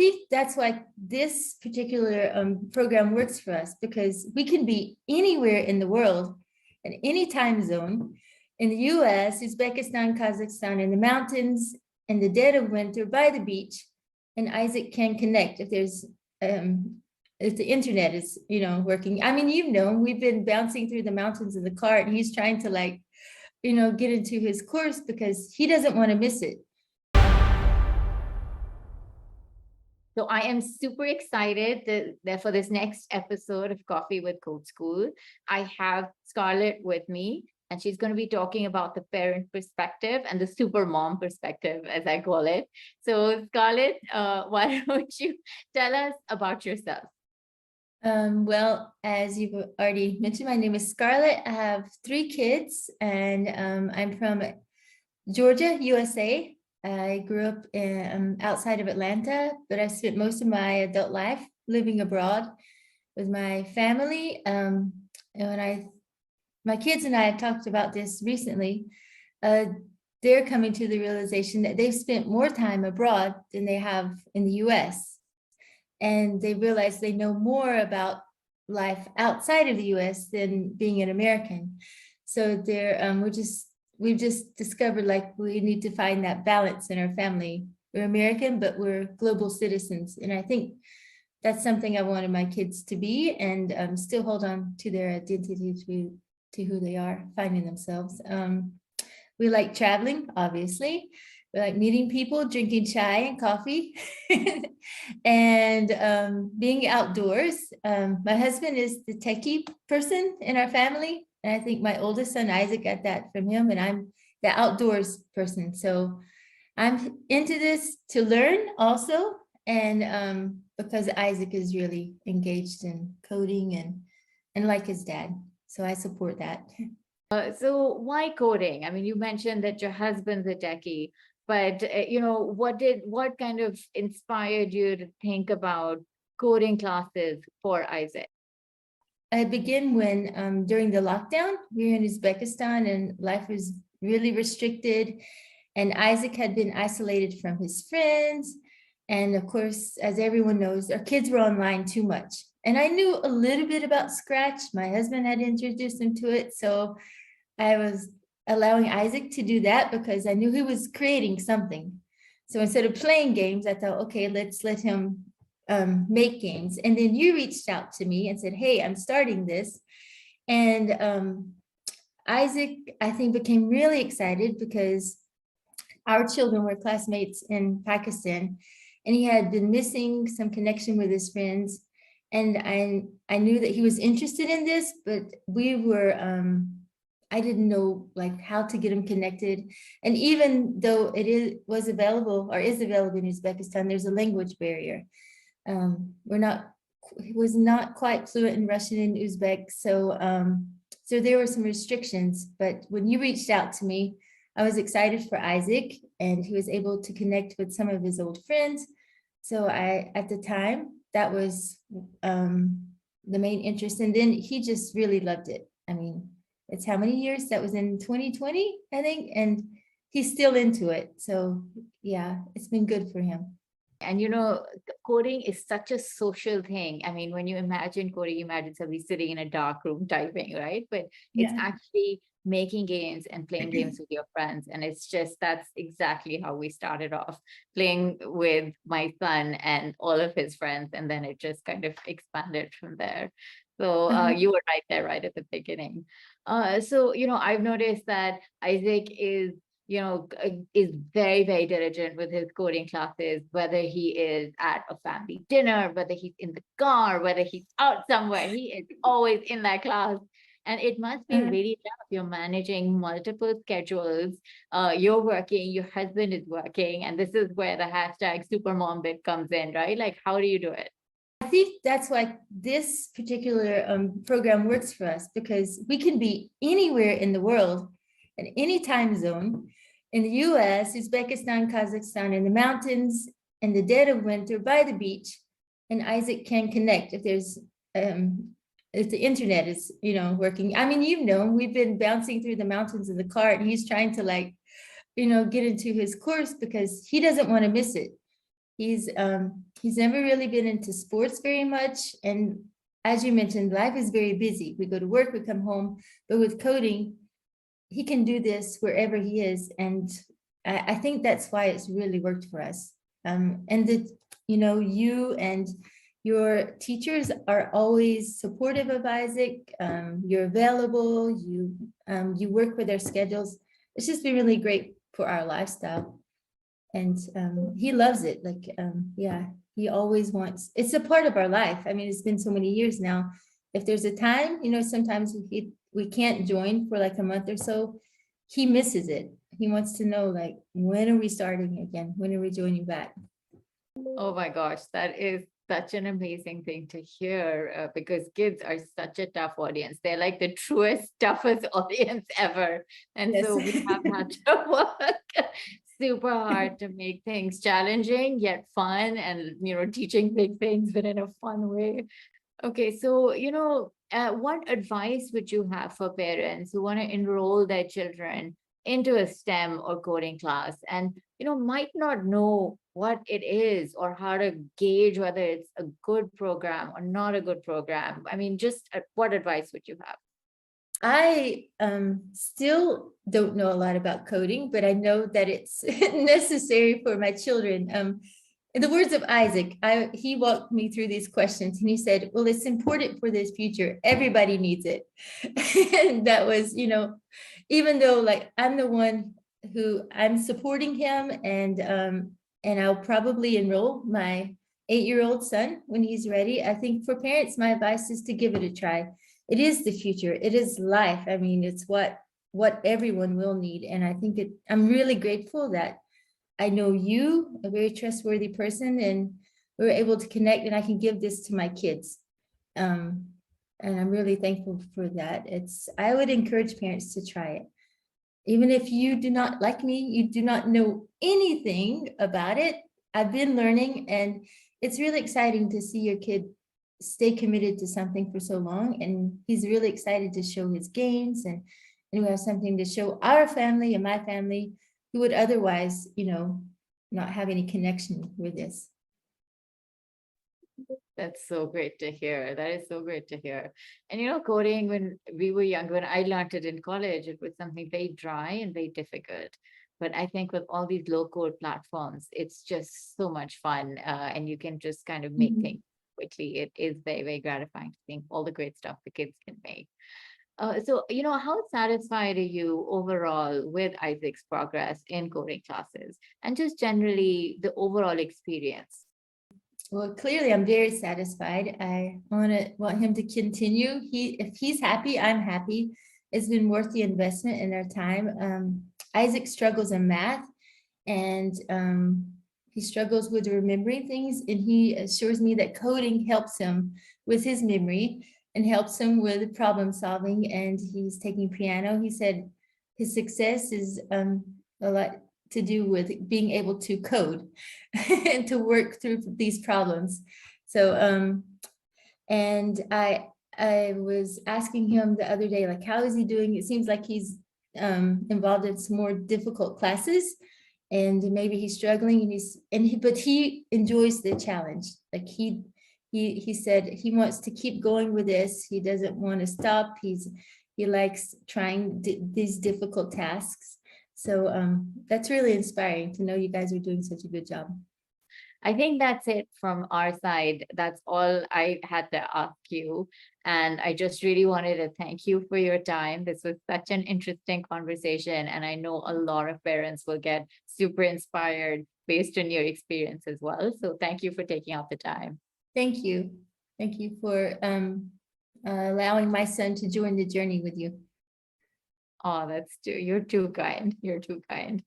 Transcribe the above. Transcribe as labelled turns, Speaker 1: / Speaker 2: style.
Speaker 1: think that's why this particular program works for us, because we can be anywhere in the world, in any time zone, in the US, Uzbekistan, Kazakhstan, in the mountains, in the dead of winter, by the beach, and Isaac can connect if the internet is, working. I mean, we've been bouncing through the mountains in the car, and he's trying to get into his course because he doesn't want to miss it.
Speaker 2: So I am super excited that for this next episode of Coffee with Code School, I have Scarlett with me, and she's going to be talking about the parent perspective and the super mom perspective, as I call it. So Scarlett, why don't you tell us about yourself?
Speaker 1: Well, as you've already mentioned, my name is Scarlett. I have 3 kids, and I'm from Georgia, USA. I grew up outside of Atlanta, but I spent most of my adult life living abroad with my family. And my kids and I have talked about this recently. They're coming to the realization that they've spent more time abroad than they have in the US. And they realize they know more about life outside of the US than being an American. So we've just discovered we need to find that balance in our family. We're American, but we're global citizens. And I think that's something I wanted my kids to be, and still hold on to their identity, to who they are, finding themselves. We like traveling, obviously. We like meeting people, drinking chai and coffee, and being outdoors. My husband is the techie person in our family. And I think my oldest son, Isaac, got that from him, and I'm the outdoors person. So I'm into this to learn also, and because Isaac is really engaged in coding and like his dad. So I support that.
Speaker 2: So why coding? I mean, you mentioned that your husband's a techie, but what kind of inspired you to think about coding classes for Isaac?
Speaker 1: I began when during the lockdown, we were in Uzbekistan and life was really restricted, and Isaac had been isolated from his friends. And of course, as everyone knows, our kids were online too much. And I knew a little bit about Scratch. My husband had introduced him to it. So I was allowing Isaac to do that because I knew he was creating something. So instead of playing games, I thought, okay, let's let him make games. And then you reached out to me and said, hey, I'm starting this. And Isaac, I think, became really excited because our children were classmates in Pakistan, and he had been missing some connection with his friends. And I knew that he was interested in this, but I didn't know how to get him connected. And even though it was available or is available in Uzbekistan, there's a language barrier. He was not quite fluent in Russian and Uzbek. So there were some restrictions, but when you reached out to me, I was excited for Isaac, and he was able to connect with some of his old friends. So at the time, that was the main interest. And then he just really loved it. I mean, it's how many years? That was in 2020, I think. And he's still into it. So yeah, it's been good for him.
Speaker 2: And coding is such a social thing. I mean, when you imagine coding, you imagine somebody sitting in a dark room typing, right? But it's actually making games and playing games with your friends. And that's exactly how we started off, playing with my son and all of his friends. And then it just kind of expanded from there. So you were right there, right at the beginning. So I've noticed that Isaac is very, very diligent with his coding classes, whether he is at a family dinner, whether he's in the car, whether he's out somewhere, he is always in that class. And it must be really tough. You're managing multiple schedules. You're working, your husband is working, and this is where the hashtag supermom bit comes in, right? How do you do it?
Speaker 1: I think that's why this particular program works for us, because we can be anywhere in the world, in any time zone, in the US, Uzbekistan, Kazakhstan, in the mountains, in the dead of winter, by the beach, and Isaac can connect if the internet is, working. I mean, we've been bouncing through the mountains in the car, and he's trying to get into his course because he doesn't want to miss it. He's never really been into sports very much. And as you mentioned, life is very busy. We go to work, we come home, but with coding, he can do this wherever he is. And I think that's why it's really worked for us. And that, you know, you and your teachers are always supportive of Isaac. You're available, you work with their schedules. It's just been really great for our lifestyle. And he loves it. Like, yeah, he always wants, it's a part of our life. I mean, it's been so many years now. If there's a time, you know, sometimes we can't join for like a month or so, he misses it. He wants to know, like, when are we starting again? When are we joining back?
Speaker 2: Oh my gosh, that is such an amazing thing to hear, because kids are such a tough audience. They're like the truest, toughest audience ever. And
Speaker 1: Yes.
Speaker 2: so we have had to work super hard to make things challenging yet fun, and teaching big things but in a fun way. Okay, so what advice would you have for parents who want to enroll their children into a STEM or coding class and might not know what it is or how to gauge whether it's a good program or not a good program? I mean, just what advice would you have?
Speaker 1: I still don't know a lot about coding, but I know that it's necessary for my children. In the words of Isaac, he walked me through these questions and he said, well, it's important for this future. Everybody needs it. And that was, even though like I'm the one who I'm supporting him, and I'll probably enroll my 8-year-old son when he's ready. I think for parents, my advice is to give it a try. It is the future. It is life. I mean, it's what everyone will need. And I think I'm really grateful that I know you, a very trustworthy person, and we're able to connect, and I can give this to my kids. And I'm really thankful for that. I would encourage parents to try it. Even if you do not like me, you do not know anything about it. I've been learning, and it's really exciting to see your kid stay committed to something for so long. And he's really excited to show his games, and we have something to show our family and my family who would otherwise, not have any connection with this.
Speaker 2: That's so great to hear. That is so great to hear. And coding, when we were young, when I learned it in college, it was something very dry and very difficult. But I think with all these low code platforms, it's just so much fun. And you can just kind of make things quickly. It is very, very gratifying to think all the great stuff the kids can make. So, how satisfied are you overall with Isaac's progress in coding classes and just generally the overall experience?
Speaker 1: Well, clearly I'm very satisfied. I want him to continue. If he's happy, I'm happy. It's been worth the investment in our time. Isaac struggles in math, and he struggles with remembering things, and he assures me that coding helps him with his memory and helps him with problem solving. And he's taking piano. He said his success is a lot to do with being able to code and to work through these problems. So, and I was asking him the other day, like, how is he doing? It seems like he's involved in some more difficult classes, and maybe he's struggling, and but he enjoys the challenge. Like he said he wants to keep going with this. He doesn't want to stop. He likes trying these difficult tasks. So that's really inspiring to know you guys are doing such a good job.
Speaker 2: I think that's it from our side. That's all I had to ask you. And I just really wanted to thank you for your time. This was such an interesting conversation. And I know a lot of parents will get super inspired based on your experience as well. So thank you for taking out the time.
Speaker 1: Thank you. Thank you for allowing my son to join the journey with you.
Speaker 2: Oh, you're too kind. You're too kind.